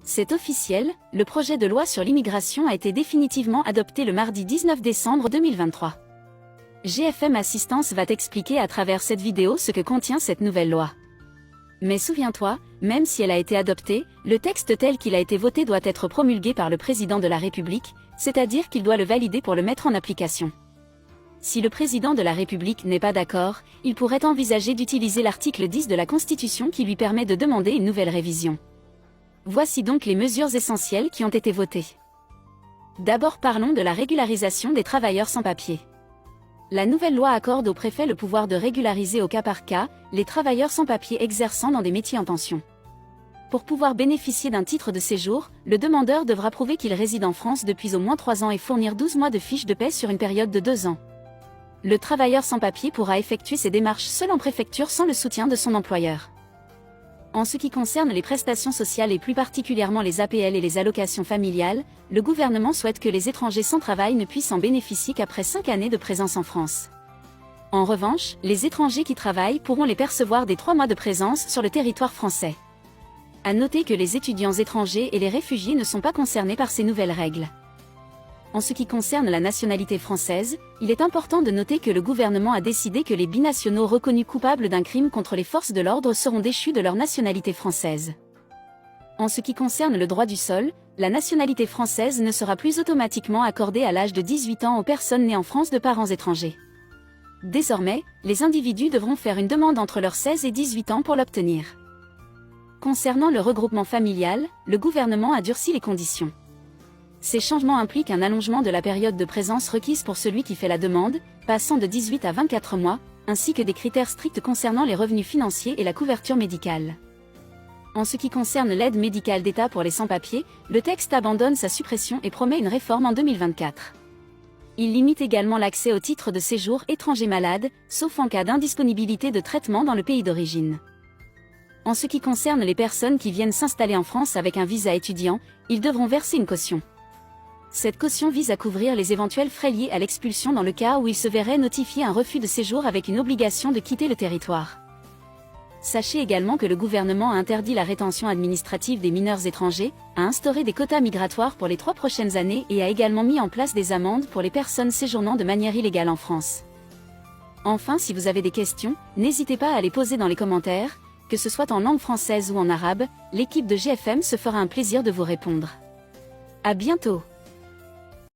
C'est officiel, le projet de loi sur l'immigration a été définitivement adopté le mardi 19 décembre 2023. GFM Assistance va t'expliquer à travers cette vidéo ce que contient cette nouvelle loi. Mais souviens-toi, même si elle a été adoptée, le texte tel qu'il a été voté doit être promulgué par le président de la République, c'est-à-dire qu'il doit le valider pour le mettre en application. Si le président de la République n'est pas d'accord, il pourrait envisager d'utiliser l'article 10 de la Constitution qui lui permet de demander une nouvelle révision. Voici donc les mesures essentielles qui ont été votées. D'abord parlons de la régularisation des travailleurs sans papier. La nouvelle loi accorde au préfet le pouvoir de régulariser au cas par cas les travailleurs sans papier exerçant dans des métiers en tension. Pour pouvoir bénéficier d'un titre de séjour, le demandeur devra prouver qu'il réside en France depuis au moins 3 ans et fournir 12 mois de fiche de paie sur une période de 2 ans. Le travailleur sans papier pourra effectuer ses démarches seul en préfecture sans le soutien de son employeur. En ce qui concerne les prestations sociales et plus particulièrement les APL et les allocations familiales, le gouvernement souhaite que les étrangers sans travail ne puissent en bénéficier qu'après 5 années de présence en France. En revanche, les étrangers qui travaillent pourront les percevoir dès 3 mois de présence sur le territoire français. À noter que les étudiants étrangers et les réfugiés ne sont pas concernés par ces nouvelles règles. En ce qui concerne la nationalité française, il est important de noter que le gouvernement a décidé que les binationaux reconnus coupables d'un crime contre les forces de l'ordre seront déchus de leur nationalité française. En ce qui concerne le droit du sol, la nationalité française ne sera plus automatiquement accordée à l'âge de 18 ans aux personnes nées en France de parents étrangers. Désormais, les individus devront faire une demande entre leurs 16 et 18 ans pour l'obtenir. Concernant le regroupement familial, le gouvernement a durci les conditions. Ces changements impliquent un allongement de la période de présence requise pour celui qui fait la demande, passant de 18 à 24 mois, ainsi que des critères stricts concernant les revenus financiers et la couverture médicale. En ce qui concerne l'aide médicale d'État pour les sans-papiers, le texte abandonne sa suppression et promet une réforme en 2024. Il limite également l'accès au titre de séjour étranger malade, sauf en cas d'indisponibilité de traitement dans le pays d'origine. En ce qui concerne les personnes qui viennent s'installer en France avec un visa étudiant, ils devront verser une caution. Cette caution vise à couvrir les éventuels frais liés à l'expulsion dans le cas où il se verrait notifier un refus de séjour avec une obligation de quitter le territoire. Sachez également que le gouvernement a interdit la rétention administrative des mineurs étrangers, a instauré des quotas migratoires pour les 3 prochaines années et a également mis en place des amendes pour les personnes séjournant de manière illégale en France. Enfin, si vous avez des questions, n'hésitez pas à les poser dans les commentaires, que ce soit en langue française ou en arabe, l'équipe de GFM se fera un plaisir de vous répondre. À bientôt!